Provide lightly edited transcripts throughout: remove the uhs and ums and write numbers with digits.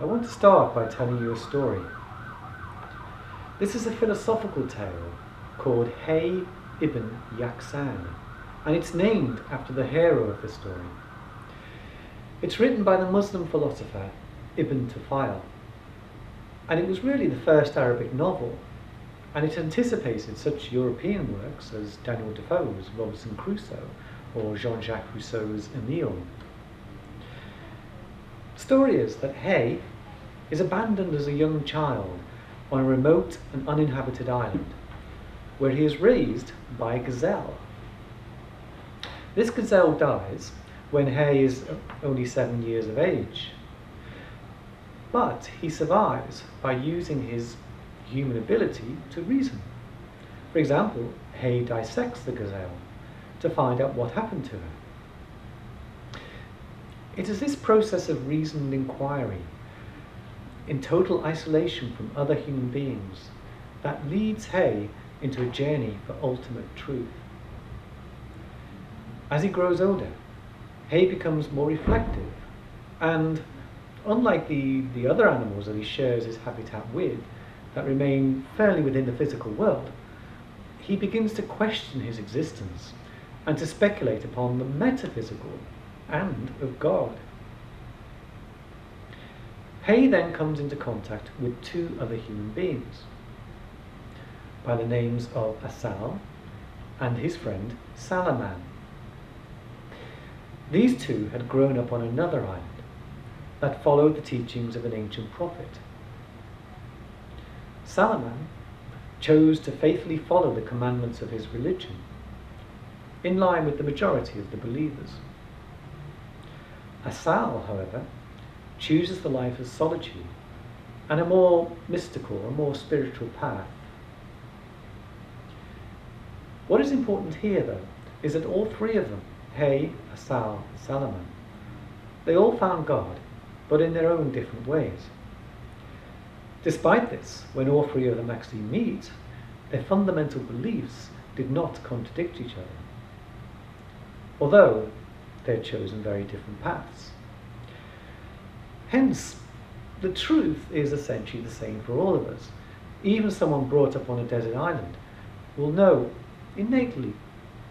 I want to start by telling you a story. This is a philosophical tale called Hay ibn Yaqzan, and it's named after the hero of the story. It's written by the Muslim philosopher Ibn Tufayl, and it was really the first Arabic novel, and it anticipated such European works as Daniel Defoe's Robinson Crusoe or Jean-Jacques Rousseau's Emile. The story is that Hay is abandoned as a young child on a remote and uninhabited island, where he is raised by a gazelle. This gazelle dies when Hay is only 7 years of age, but he survives by using his human ability to reason. For example, Hay dissects the gazelle to find out what happened to her. It is this process of reasoned inquiry, in total isolation from other human beings, that leads Hay into a journey for ultimate truth. As he grows older, Hay becomes more reflective, and unlike the other animals that he shares his habitat with, that remain fairly within the physical world, he begins to question his existence and to speculate upon the metaphysical and of God. Hay then comes into contact with two other human beings by the names of Asal and his friend Salaman. These two had grown up on another island that followed the teachings of an ancient prophet. Salaman chose to faithfully follow the commandments of his religion, in line with the majority of the believers. Asal, however, chooses the life of solitude and a more mystical, a more spiritual path. What is important here, though, is that all three of them, Hay, Asal, and Salaman, they all found God, but in their own different ways. Despite this, when all three of them actually meet, their fundamental beliefs did not contradict each other, although they had chosen very different paths. Hence, the truth is essentially the same for all of us. Even someone brought up on a desert island will know innately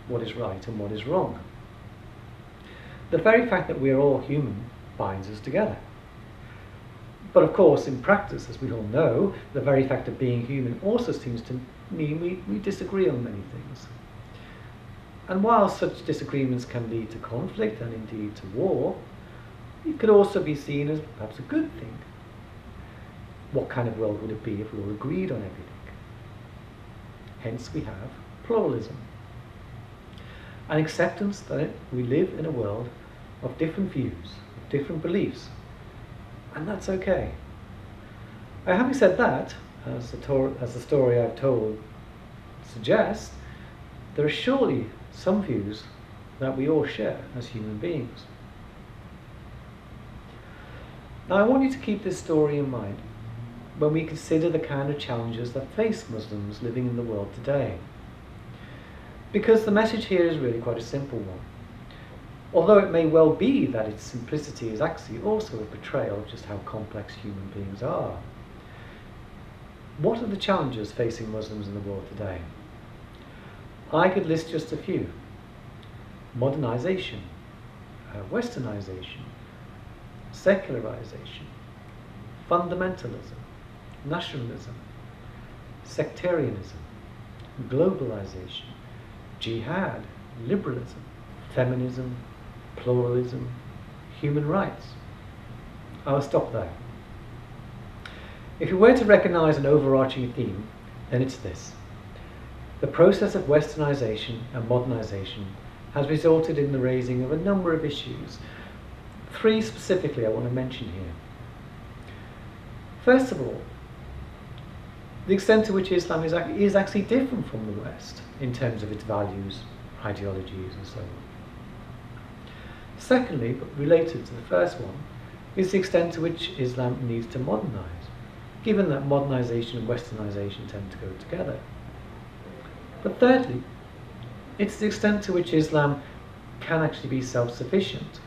what is right and what is wrong. The very fact that we are all human binds us together. But of course, in practice, as we all know, the very fact of being human also seems to mean we disagree on many things. And while such disagreements can lead to conflict and indeed to war, it could also be seen as perhaps a good thing. What kind of world would it be if we all agreed on everything? Hence we have pluralism. An acceptance that we live in a world of different views, of different beliefs, and that's okay. Having said that, as the story I've told suggests, there are surely some views that we all share as human beings. Now, I want you to keep this story in mind when we consider the kind of challenges that face Muslims living in the world today. Because the message here is really quite a simple one. Although it may well be that its simplicity is actually also a portrayal of just how complex human beings are. What are the challenges facing Muslims in the world today? I could list just a few. Modernization, westernization, secularization, fundamentalism, nationalism, sectarianism, globalization, jihad, liberalism, feminism, pluralism, human rights. I'll stop there. If you were to recognize an overarching theme, then it's this. The process of westernization and modernization has resulted in the raising of a number of issues. 3 specifically I want to mention here. First of all, the extent to which Islam is actually different from the West in terms of its values, ideologies, and so on. Secondly, but related to the first one, is the extent to which Islam needs to modernize, given that modernization and westernization tend to go together. But thirdly, it's the extent to which Islam can actually be self-sufficient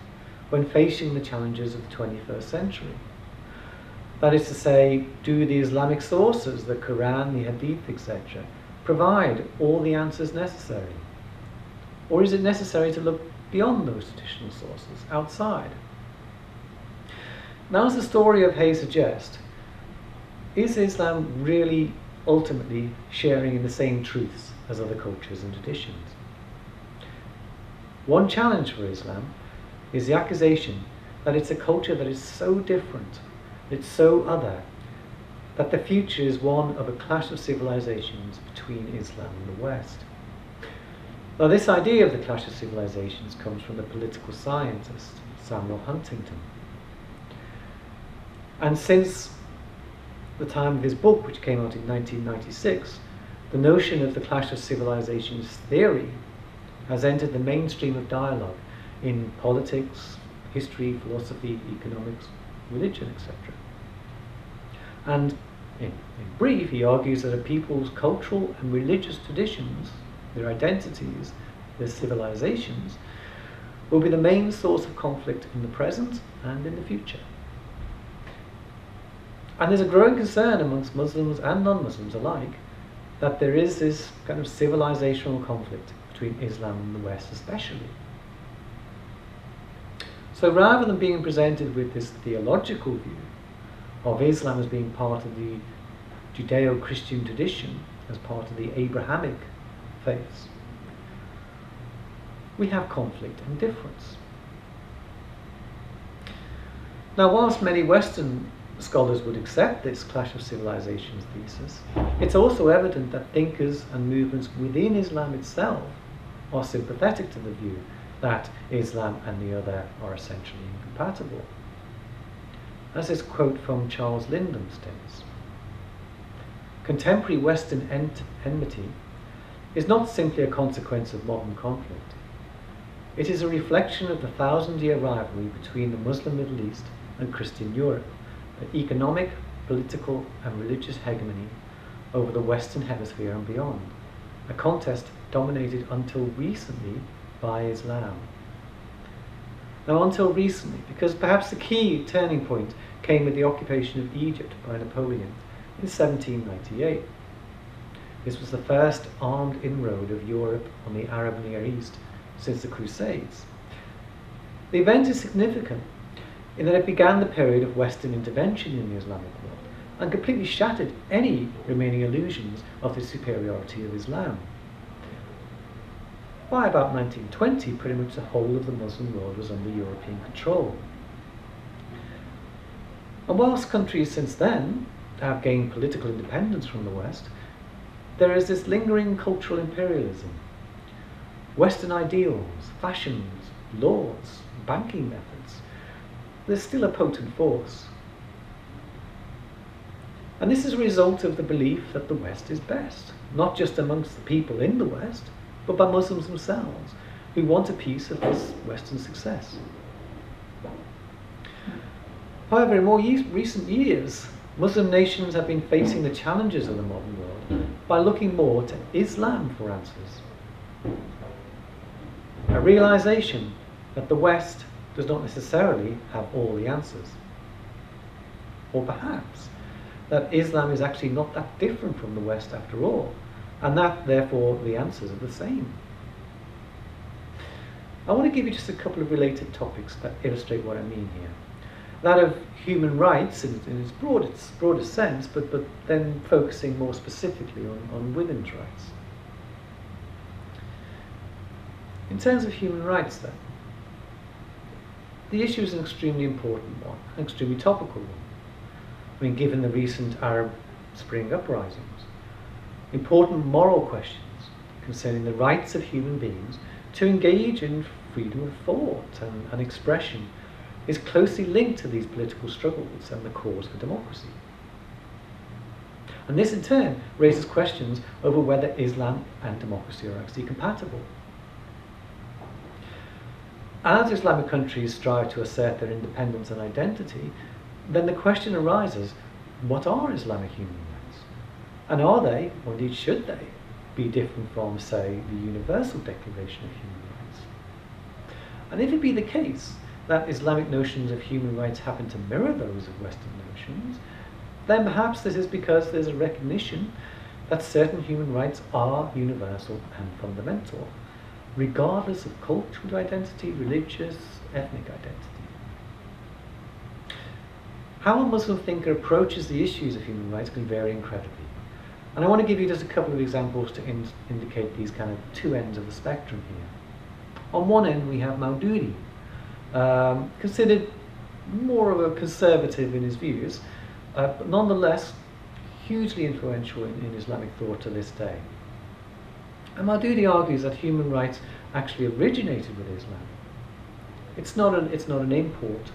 when facing the challenges of the 21st century. That is to say, do the Islamic sources, the Quran, the Hadith, etc., provide all the answers necessary? Or is it necessary to look beyond those traditional sources, outside? Now, as the story of Hay suggests, is Islam really ultimately sharing in the same truths as other cultures and traditions? One challenge for Islam is the accusation that it's a culture that is so different, it's so other, that the future is one of a clash of civilizations between Islam and the West. Now, this idea of the clash of civilizations comes from the political scientist Samuel Huntington. And since the time of his book, which came out in 1996, the notion of the clash of civilizations theory has entered the mainstream of dialogue in politics, history, philosophy, economics, religion, etc. And in brief, he argues that a people's cultural and religious traditions, their identities, their civilizations, will be the main source of conflict in the present and in the future. And there's a growing concern amongst Muslims and non-Muslims alike that there is this kind of civilizational conflict between Islam and the West especially. So rather than being presented with this theological view of Islam as being part of the Judeo-Christian tradition, as part of the Abrahamic faiths, we have conflict and difference. Now, whilst many Western scholars would accept this clash of civilizations thesis, it's also evident that thinkers and movements within Islam itself are sympathetic to the view that Islam and the other are essentially incompatible. As this quote from Charles Lyndon states, "Contemporary Western enmity is not simply a consequence of modern conflict. It is a reflection of the thousand-year rivalry between the Muslim Middle East and Christian Europe, the economic, political and religious hegemony over the Western Hemisphere and beyond, a contest dominated until recently by Islam." Now, until recently, because perhaps the key turning point came with the occupation of Egypt by Napoleon in 1798. This was the first armed inroad of Europe on the Arab Near East since the Crusades. The event is significant in that it began the period of Western intervention in the Islamic world and completely shattered any remaining illusions of the superiority of Islam. By about 1920, pretty much the whole of the Muslim world was under European control. And whilst countries since then have gained political independence from the West, there is this lingering cultural imperialism. Western ideals, fashions, laws, banking methods, there's still a potent force. And this is a result of the belief that the West is best, not just amongst the people in the West, but by Muslims themselves, who want a piece of this Western success. However, in more recent years, Muslim nations have been facing the challenges of the modern world by looking more to Islam for answers. A realization that the West does not necessarily have all the answers. Or perhaps that Islam is actually not that different from the West after all, and that therefore the answers are the same. I want to give you just a couple of related topics that illustrate what I mean here. That of human rights in its broadest sense, but then focusing more specifically on women's rights. In terms of human rights then, the issue is an extremely important one, an extremely topical one. I mean, given the recent Arab Spring uprisings, important moral questions concerning the rights of human beings to engage in freedom of thought and expression is closely linked to these political struggles and the cause for democracy. And this in turn raises questions over whether Islam and democracy are actually compatible. As Islamic countries strive to assert their independence and identity, then the question arises, what are Islamic human rights? And are they, or indeed should they, be different from, say, the Universal Declaration of Human Rights? And if it be the case that Islamic notions of human rights happen to mirror those of Western notions, then perhaps this is because there's a recognition that certain human rights are universal and fundamental, regardless of cultural identity, religious, ethnic identity. How a Muslim thinker approaches the issues of human rights can vary incredibly. And I want to give you just a couple of examples to indicate these kind of two ends of the spectrum here. On one end, we have Maududi, considered more of a conservative in his views, but nonetheless hugely influential in Islamic thought to this day. And Maududi argues that human rights actually originated with Islam. It's not an import,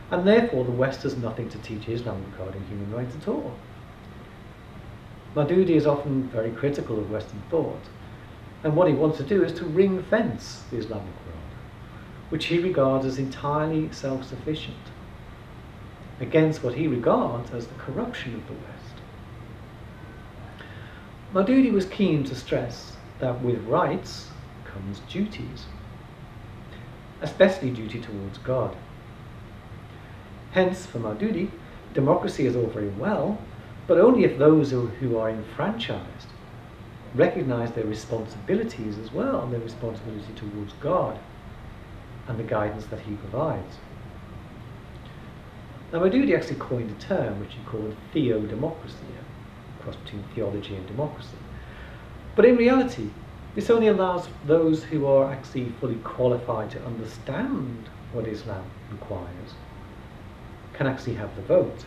and therefore the West has nothing to teach Islam regarding human rights at all. Maududi is often very critical of Western thought, and what he wants to do is to ring-fence the Islamic world, which he regards as entirely self-sufficient, against what he regards as the corruption of the West. Maududi was keen to stress that with rights comes duties, especially duty towards God. Hence, for Maududi, democracy is all very well, but only if those who are enfranchised recognize their responsibilities as well, their responsibility towards God and the guidance that he provides. Now, Maududi actually coined a term which he called theodemocracy, a cross between theology and democracy. But in reality, this only allows those who are actually fully qualified to understand what Islam requires can actually have the vote.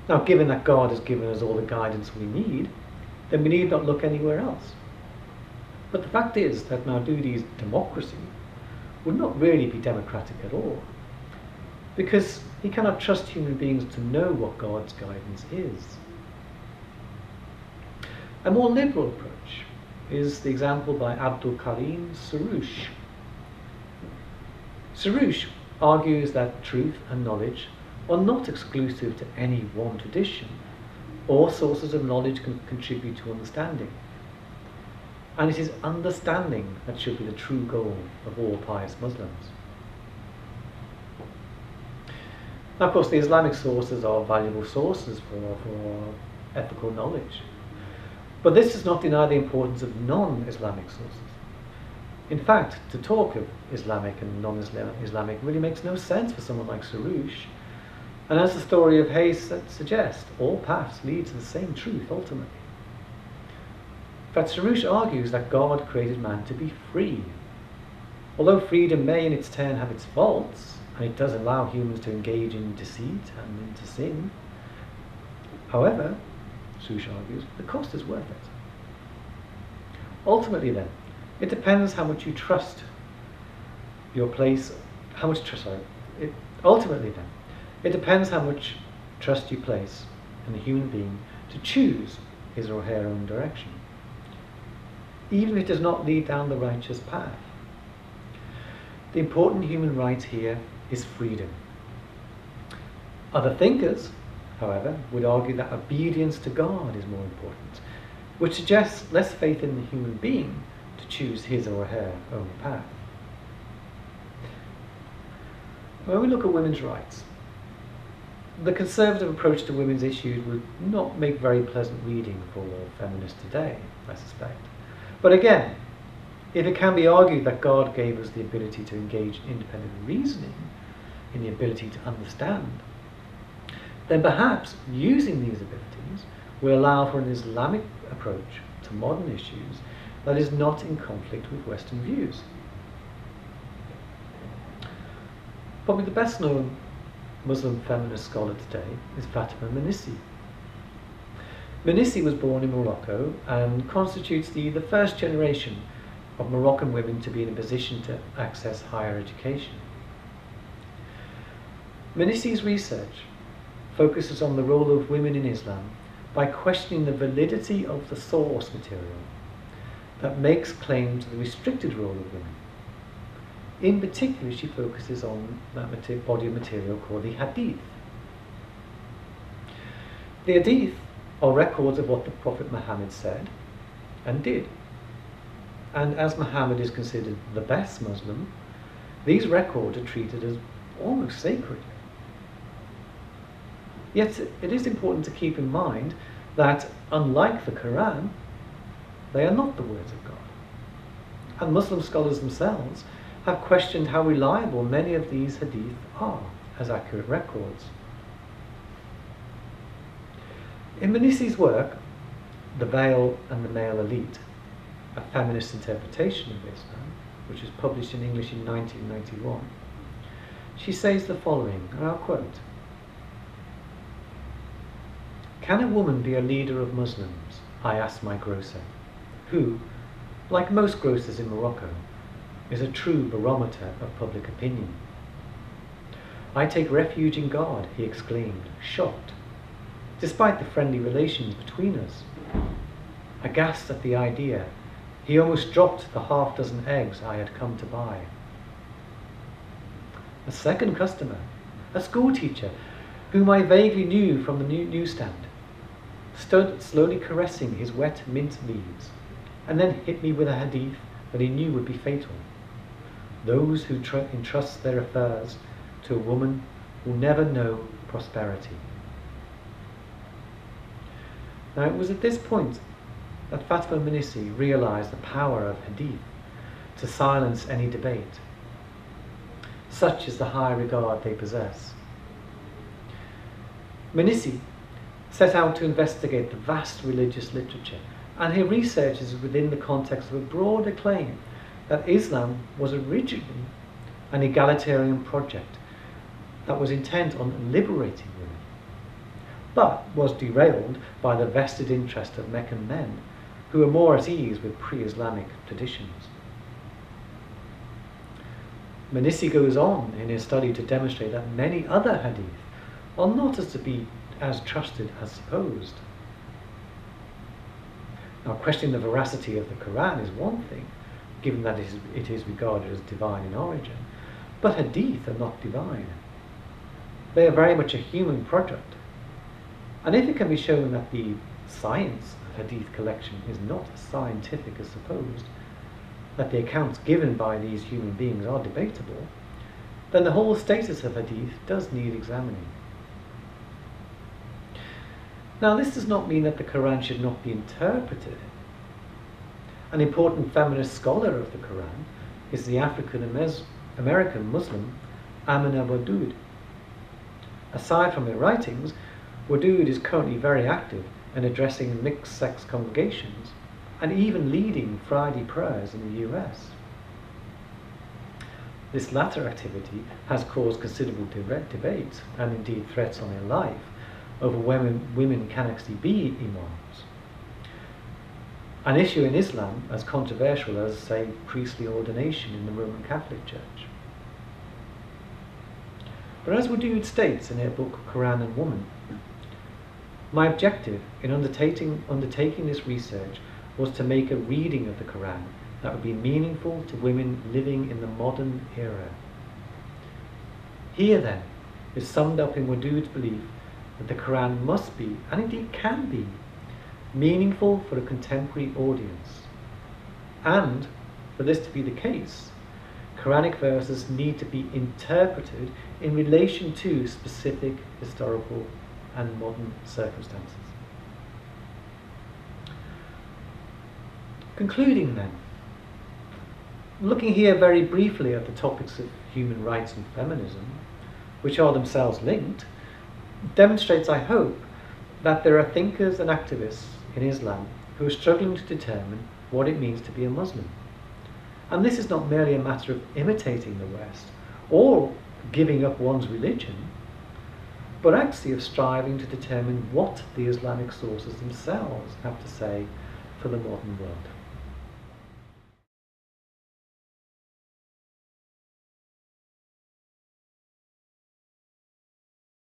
Now, given that God has given us all the guidance we need, then we need not look anywhere else. But the fact is that Maududi's democracy would not really be democratic at all, because he cannot trust human beings to know what God's guidance is. A more liberal approach is the example by Abdul Karim Soroush. Soroush argues that truth and knowledge are not exclusive to any one tradition. All sources of knowledge can contribute to understanding. And it is understanding that should be the true goal of all pious Muslims. Now, of course, the Islamic sources are valuable sources for ethical knowledge. But this does not deny the importance of non-Islamic sources. In fact, to talk of Islamic and non-Islamic really makes no sense for someone like Soroush. And as the story of Hayes suggests, all paths lead to the same truth ultimately. In fact, Soroush argues that God created man to be free. Although freedom may in its turn have its faults, and it does allow humans to engage in deceit and into sin, however, Soroush argues, the cost is worth it. Ultimately then, it depends how much you trust your place, ultimately then, it depends how much trust you place in the human being to choose his or her own direction, even if it does not lead down the righteous path. The important human right here is freedom. Other thinkers, however, would argue that obedience to God is more important, which suggests less faith in the human being to choose his or her own path. When we look at women's rights, the conservative approach to women's issues would not make very pleasant reading for feminists today, I suspect. But again, if it can be argued that God gave us the ability to engage in independent reasoning, in the ability to understand, then perhaps using these abilities will allow for an Islamic approach to modern issues that is not in conflict with Western views. Probably the best known Muslim feminist scholar today is Fatima Mernissi. Mernissi was born in Morocco and constitutes the first generation of Moroccan women to be in a position to access higher education. Mernissi's research focuses on the role of women in Islam by questioning the validity of the source material that makes claim to the restricted role of women. In particular, she focuses on that body of material called the Hadith. The Hadith are records of what the Prophet Muhammad said and did. and as Muhammad is considered the best Muslim, these records are treated as almost sacred. Yet it is important to keep in mind that, unlike the Quran, they are not the words of God. And Muslim scholars themselves have questioned how reliable many of these hadith are as accurate records. In Manissi's work, The Veil and the Male Elite, a feminist interpretation of Islam, which was published in English in 1991, she says the following, and I'll quote: "Can a woman be a leader of Muslims? I asked my grocer, who, like most grocers in Morocco, is a true barometer of public opinion. I take refuge in God," he exclaimed, shocked, despite the friendly relations between us. Aghast at the idea, he almost dropped the half-dozen eggs I had come to buy. A second customer, a schoolteacher, whom I vaguely knew from the newsstand, stood slowly caressing his wet mint leaves, and then hit me with a hadith that he knew would be fatal. Those who entrust their affairs to a woman will never know prosperity. Now, it was at this point that Fatma Manissi realized the power of hadith to silence any debate. Such is the high regard they possess. Manissi set out to investigate the vast religious literature, and her research is within the context of a broader claim that Islam was originally an egalitarian project that was intent on liberating women, but was derailed by the vested interest of Meccan men who were more at ease with pre-Islamic traditions. Manissi goes on in his study to demonstrate that many other hadith are not to be as trusted as supposed. Now, questioning the veracity of the Quran is one thing, given that it is regarded as divine in origin, but hadith are not divine. They are very much a human product. And if it can be shown that the science of hadith collection is not as scientific as supposed, that the accounts given by these human beings are debatable, then the whole status of hadith does need examining. Now, this does not mean that the Quran should not be interpreted. An important feminist scholar of the Quran is the African-American Muslim Amina Wadud. Aside from her writings, Wadud is currently very active in addressing mixed-sex congregations and even leading Friday prayers in the US. This latter activity has caused considerable debate and indeed threats on her life over women can actually be imams. An issue in Islam as controversial as, say, priestly ordination in the Roman Catholic Church. But as Wadud states in her book Quran and Woman, my objective in undertaking this research was to make a reading of the Quran that would be meaningful to women living in the modern era. Here then is summed up in Wadud's belief that the Quran must be, and indeed can be, meaningful for a contemporary audience. And for this to be the case, Quranic verses need to be interpreted in relation to specific historical and modern circumstances. Concluding then, looking here very briefly at the topics of human rights and feminism, which are themselves linked, demonstrates, I hope, that there are thinkers and activists in Islam who are struggling to determine what it means to be a Muslim. And this is not merely a matter of imitating the West or giving up one's religion, but actually of striving to determine what the Islamic sources themselves have to say for the modern world.